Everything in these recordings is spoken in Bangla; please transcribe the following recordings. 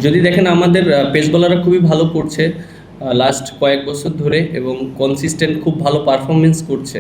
যদি দেখেন আমাদের পেস বোলাররা খুবই ভালো করছে লাস্ট কয়েক বছর ধরে এবং কনসিস্টেন্ট খুব ভালো পারফরমেন্স করছে।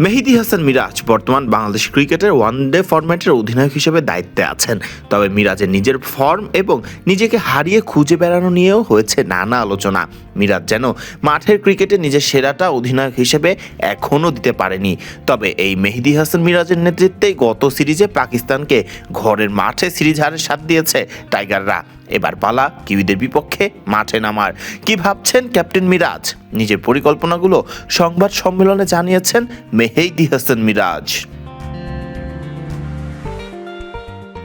মেহেদী হাসান মিরাজ বর্তমান বাংলাদেশ ক্রিকেটের ওয়ানডে ফরম্যাটের অধিনায়ক হিসেবে দায়িত্বে আছেন। তবে মিরাজের নিজের ফর্ম এবং নিজেকে হারিয়ে খুঁজে বেড়ানো নিয়েও হয়েছে নানা আলোচনা। মিরাজ যেন মাঠের ক্রিকেটে নিজের সেরাটা অধিনায়ক হিসেবে এখনও দিতে পারেনি। তবে এই মেহেদী হাসান মিরাজের নেতৃত্বেই গত সিরিজে পাকিস্তানকে ঘরের মাঠে সিরিজ হারের স্বাদ দিয়েছে টাইগাররা। এবার পালা কিউইদের বিপক্ষে মাঠে নামার। কি ভাবছেন ক্যাপ্টেন মিরাজ? নিজের পরিকল্পনাগুলো সংবাদ সম্মেলনে জানিয়েছেন মেহেদী হাসান মিরাজ।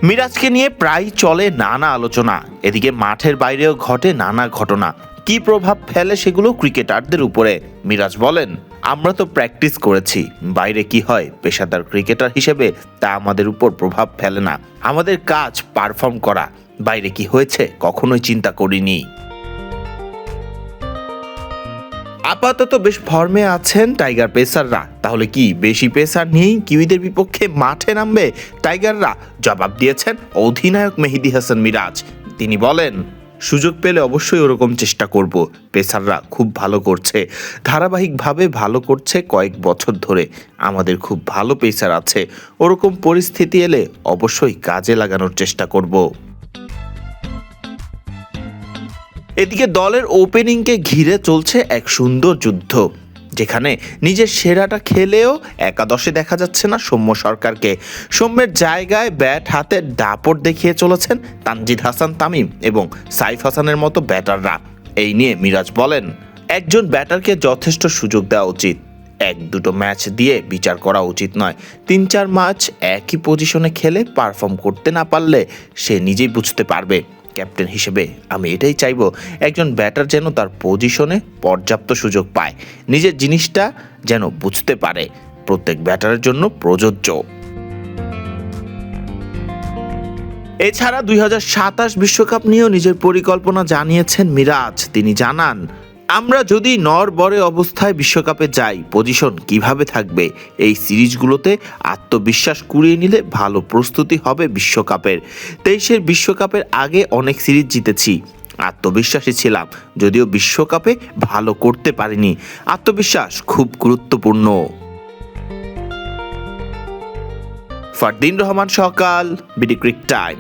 মিরাজকে নিয়ে প্রায় চলে নানা আলোচনা। এদিকে মাঠের বাইরেও ঘটে নানা ঘটনা। কি প্রভাব ফেলে সেগুলো ক্রিকেটারদের উপরে? মিরাজ বলেন, আমরা তো প্র্যাকটিস করেছি, বাইরে কি হয় পেশাদার ক্রিকেটার হিসেবে তা আমাদের উপর প্রভাব ফেলে না। আমাদের কাজ পারফর্ম করা, বাইরে কি হয়েছে কখনোই চিন্তা করিনি। আপাতত বেশ ফর্মে আছেন টাইগার পেসাররা। তাহলে কি বেশি পেসার নিয়েই কিউইদের বিপক্ষে মাঠে নামবে টাইগাররা? জবাব দিয়েছেন অধিনায়ক মেহেদী হাসান মিরাজ। তিনি বলেন, সুযোগ পেলে অবশ্যই ওরকম চেষ্টা করব। পেসাররা খুব ভালো করছে, ধারাবাহিকভাবে ভালো করছে কয়েক বছর ধরে। আমাদের খুব ভালো পেসার আছে, ওরকম পরিস্থিতি এলে অবশ্যই কাজে লাগানোর চেষ্টা করব। এদিকে দলের ওপেনিংকে ঘিরে চলছে এক সুন্দর যুদ্ধ, যেখানে নিজের সেরাটা খেলেও একাদশে দেখা যাচ্ছে না সৌম্য সরকারকে। সৌম্যের জায়গায় ব্যাট হাতে দাপট দেখিয়ে চলেছেন তানজিদ হাসান তামিম এবং সাইফ হাসানের মতো ব্যাটাররা। এই নিয়ে মিরাজ বলেন, একজন ব্যাটারকে যথেষ্ট সুযোগ দেওয়া উচিত। এক দুটো ম্যাচ দিয়ে বিচার করা উচিত নয়। 3-4 ম্যাচ একই পজিশনে খেলে পারফর্ম করতে না পারলে সে নিজেই বুঝতে পারবে। ক্যাপ্টেন হিসেবে আমি এটাই চাইবো, একজন ব্যাটার যেন তার পজিশনে পর্যাপ্ত সুযোগ পায়, নিজের জিনিসটা যেন বুঝতে পারে। প্রত্যেক ব্যাটারের জন্য প্রযোজ্য। এছাড়া 2027 বিশ্বকাপ নিয়েও নিজের পরিকল্পনা জানিয়েছেন মিরাজ। তিনি জানান, আমরা যদি নড়বড়ে অবস্থায় বিশ্বকাপে যাই, পজিশন কিভাবে থাকবে? এই সিরিজগুলোতে আত্মবিশ্বাস কুড়িয়ে নিলে ভালো প্রস্তুতি হবে বিশ্বকাপের। 23-এর বিশ্বকাপের আগে অনেক সিরিজ জিতেছি, আত্মবিশ্বাসী ছিলাম, যদিও বিশ্বকাপে ভালো করতে পারিনি। আত্মবিশ্বাস খুব গুরুত্বপূর্ণ। ফারদিন রহমান সকাল, বিডি ক্রিক টাইম।